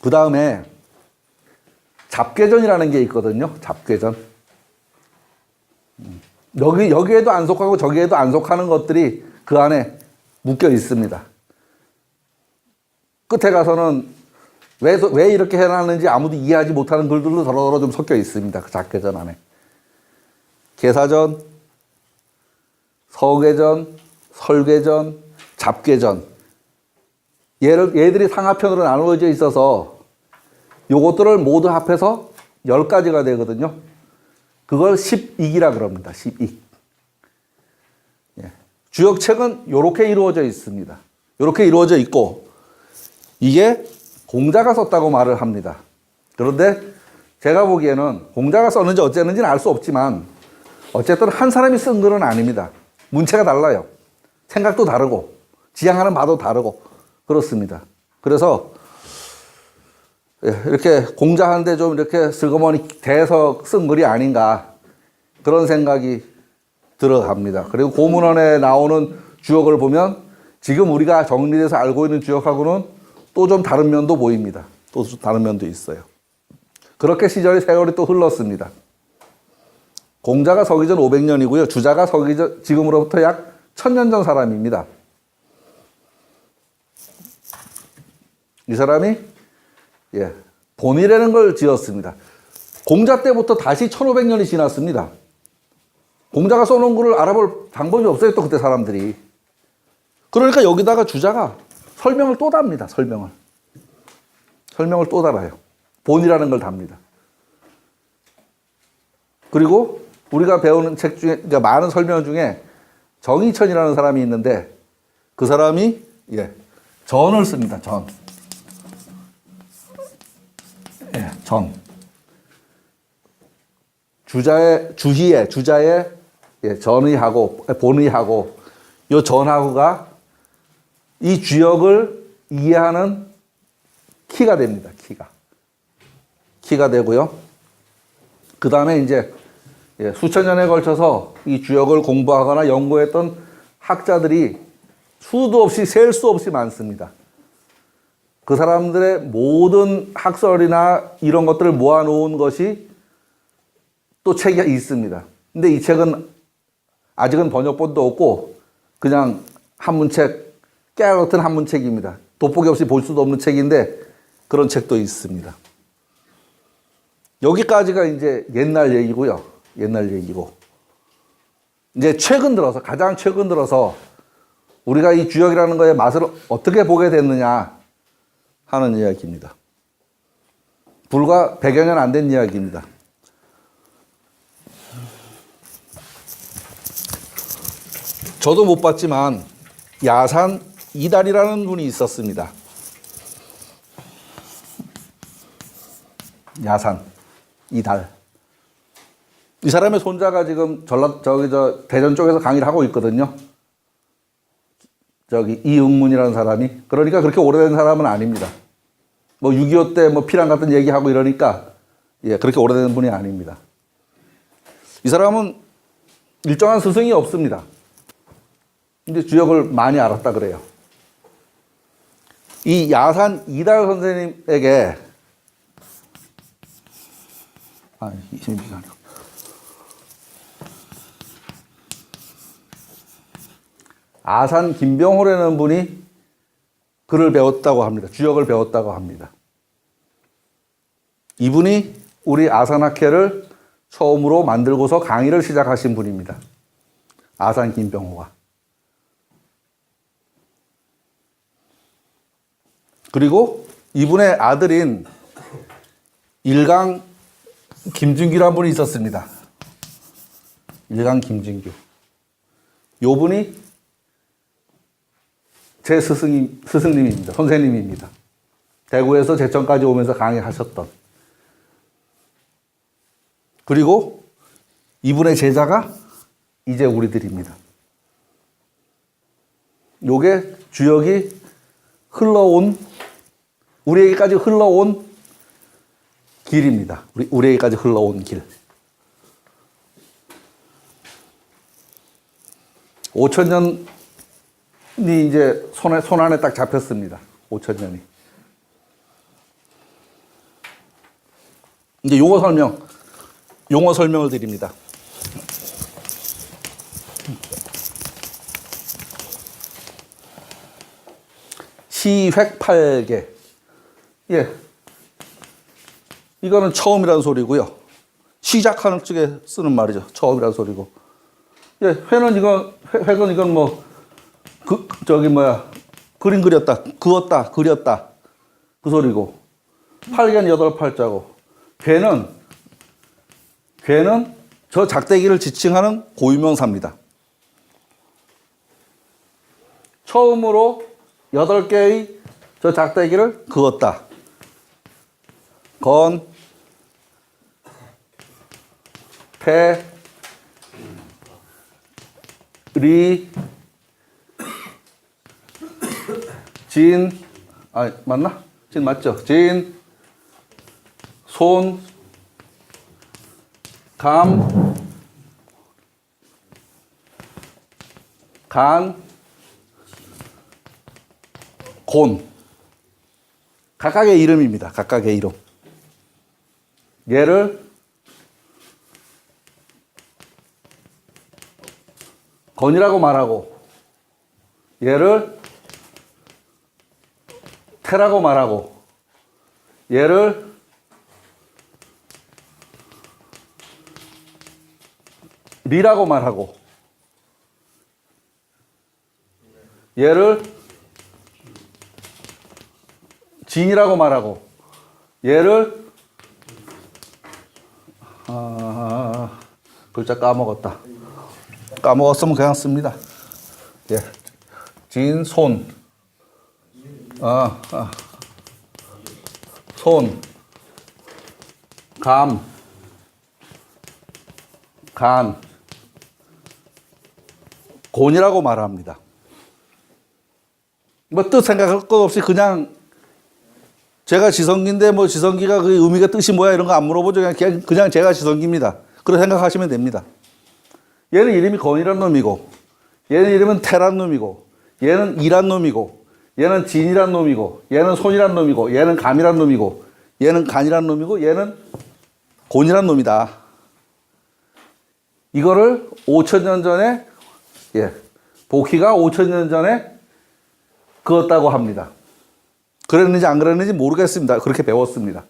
그 다음에 잡괴전이라는 게 있거든요. 잡괴전. 여기에도 안 속하고 저기에도 안 속하는 것들이 그 안에 묶여 있습니다. 끝에 가서는 왜 이렇게 해놨는지 아무도 이해하지 못하는 글들도 더러더러 좀 섞여 있습니다. 그 잡괴전 안에. 계사전, 서괴전, 설괴전, 잡괴전. 얘들이 상하편으로 나누어져 있어서 요것들을 모두 합해서 10가지가 되거든요. 그걸 10익이라 그럽니다. 10익. 예. 주역책은 이렇게 이루어져 있습니다. 이렇게 이루어져 있고 이게 공자가 썼다고 말을 합니다. 그런데 제가 보기에는 공자가 썼는지 어쨌는지는 알 수 없지만 어쨌든 한 사람이 쓴 글은 아닙니다. 문체가 달라요. 생각도 다르고 지향하는 바도 다르고 그렇습니다. 그래서 이렇게 공자한테 좀 이렇게 슬그머니 대서 쓴 글이 아닌가 그런 생각이 들어갑니다. 그리고 고문원에 나오는 주역을 보면 지금 우리가 정리돼서 알고 있는 주역하고는 또 좀 다른 면도 보입니다. 또 다른 면도 있어요. 그렇게 시절이 세월이 또 흘렀습니다. 공자가 서기 전 500년이고요. 주자가 서기 전 지금으로부터 약 1000년 전 사람입니다. 이 사람이 본이라는 걸 지었습니다. 공자 때부터 다시 1500년이 지났습니다. 공자가 써놓은 글을 알아볼 방법이 없어요. 또 그때 사람들이. 그러니까 여기다가 주자가 설명을 또 답니다. 설명을 또 달아요. 본이라는 걸 답니다. 그리고 우리가 배우는 책 중에 그러니까 많은 설명 중에 정의천이라는 사람이 있는데 그 사람이 전을 씁니다. 전. 전. 주자의 전의하고 본의하고 요 전하고가 이 주역을 이해하는 키가 됩니다. 키가 되고요. 그 다음에 이제 수천 년에 걸쳐서 이 주역을 공부하거나 연구했던 학자들이 수도 없이 셀 수 없이 많습니다. 그 사람들의 모든 학설이나 이런 것들을 모아놓은 것이 또 책이 있습니다. 근데 이 책은 아직은 번역본도 없고 그냥 한문책, 깨알같은 한문책입니다. 돋보기 없이 볼 수도 없는 책인데 그런 책도 있습니다. 여기까지가 이제 옛날 얘기고요. 옛날 얘기고. 이제 가장 최근 들어서 우리가 이 주역이라는 거의 맛을 어떻게 보게 됐느냐 하는 이야기입니다. 불과 100여 년 안 된 이야기입니다. 저도 못 봤지만 야산 이달이라는 분이 있었습니다. 야산 이달. 이 사람의 손자가 지금 대전 쪽에서 강의를 하고 있거든요. 이응문이라는 사람이. 그러니까 그렇게 오래된 사람은 아닙니다. 6.25 때 피랑 같은 얘기하고 이러니까 그렇게 오래된 분이 아닙니다. 이 사람은 일정한 스승이 없습니다. 근데 주역을 많이 알았다 그래요. 이 야산 이달 선생님에게 아산 김병호라는 분이 글을 배웠다고 합니다. 주역을 배웠다고 합니다. 이분이 우리 아산학회를 처음으로 만들고서 강의를 시작하신 분입니다. 아산 김병호가. 그리고 이분의 아들인 일강 김준규라는 분이 있었습니다. 일강 김준규. 요 분이 제 스승님입니다. 선생님입니다. 대구에서 제천까지 오면서 강의하셨던. 그리고 이분의 제자가 이제 우리들입니다. 요게 주역이 우리에게까지 흘러온 길입니다. 우리에게까지 흘러온 길. 5,000년이 이제 손 안에 딱 잡혔습니다. 5,000년이. 이제 용어 설명을 드립니다. 시획팔계. 예. 이거는 처음이라는 소리고요. 시작하는 쪽에 쓰는 말이죠. 처음이라는 소리고. 예, 획은 이건 뭐, 그림 그렸다, 그었다, 그렸다. 그 소리고. 팔개는 여덟 팔자고. 괴는 저 작대기를 지칭하는 고유명사입니다. 처음으로 8개의 저 작대기를 그었다. 건, 태, 리, 진, 맞나? 진 맞죠? 진, 손, 감, 간, 곤. 각각의 이름입니다. 각각의 이름. 얘를 건이라고 말하고, 얘를 태라고 말하고, 얘를 리라고 말하고, 얘를 진이라고 말하고, 얘를 글자 까먹었다. 까먹었으면 그냥 씁니다. 예, 진, 손, 손, 감, 간, 곤이라고 말합니다. 뭐 뜻 생각할 것 없이 그냥 제가 지성기인데 뭐 지성기가 그 의미가 뜻이 뭐야 이런 거 안 물어보죠. 그냥 제가 지성기입니다. 그렇게 생각하시면 됩니다. 얘는 이름이 건이란 놈이고, 얘는 이름은 태란 놈이고, 얘는 이란 놈이고, 얘는 진이란 놈이고, 얘는 손이란 놈이고, 얘는 감이란 놈이고, 얘는 간이란 놈이고, 얘는 곤이란 놈이다. 이거를 5,000년 전에, 복희가 5,000년 전에 그었다고 합니다. 그랬는지 안 그랬는지 모르겠습니다. 그렇게 배웠습니다.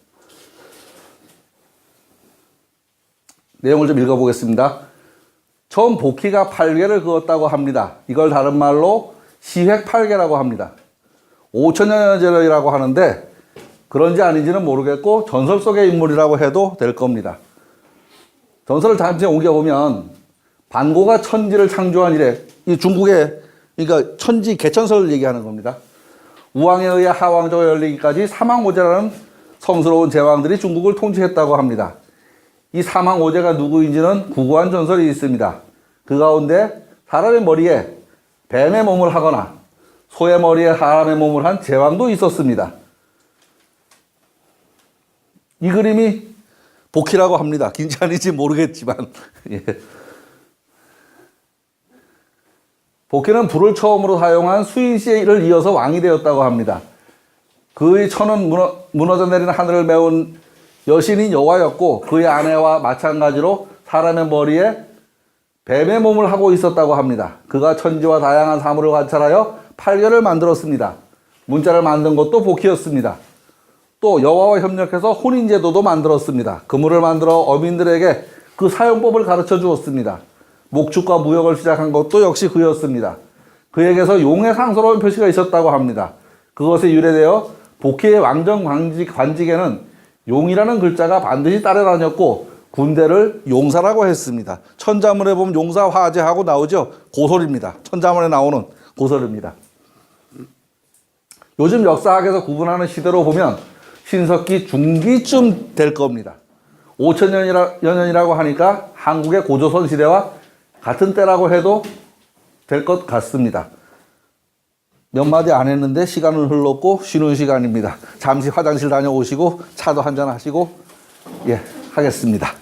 내용을 좀 읽어보겠습니다. 처음 복희가 8개를 그었다고 합니다. 이걸 다른 말로 시획8개라고 합니다. 5,000년 전이라고 하는데 그런지 아닌지는 모르겠고 전설 속의 인물이라고 해도 될 겁니다. 전설을 잠시 옮겨보면 반고가 천지를 창조한 이래, 이 중국의 그러니까 천지 개천설을 얘기하는 겁니다. 우왕에 의해 하왕조가 열리기까지 사망오제라는 성스러운 제왕들이 중국을 통치했다고 합니다. 이 사망오제가 누구인지는 구구한 전설이 있습니다. 그 가운데 사람의 머리에 뱀의 몸을 하거나 소의 머리에 사람의 몸을 한 제왕도 있었습니다. 이 그림이 복희라고 합니다. 긴지 아닌지 모르겠지만. 예. 복희는 불을 처음으로 사용한 수인씨를 이어서 왕이 되었다고 합니다. 그의 천은 무너져 내리는 하늘을 메운 여신인 여와였고 그의 아내와 마찬가지로 사람의 머리에 뱀의 몸을 하고 있었다고 합니다. 그가 천지와 다양한 사물을 관찰하여 8개를 만들었습니다. 문자를 만든 것도 복희였습니다. 또 여와와 협력해서 혼인제도도 만들었습니다. 그물을 만들어 어민들에게 그 사용법을 가르쳐 주었습니다. 목축과 무역을 시작한 것도 역시 그였습니다. 그에게서 용의 상스러운 표시가 있었다고 합니다. 그것에 유래되어 복희의 왕정 관직에는 용이라는 글자가 반드시 따라다녔고 군대를 용사라고 했습니다. 천자문에 보면 용사 화제하고 나오죠. 고설입니다. 천자문에 나오는 고설입니다. 요즘 역사학에서 구분하는 시대로 보면 신석기 중기쯤 될 겁니다. 5,000년이라고 하니까 한국의 고조선 시대와 같은 때라고 해도 될 것 같습니다. 몇 마디 안 했는데 시간은 흘렀고 쉬는 시간입니다. 잠시 화장실 다녀오시고 차도 한잔 하시고 하겠습니다.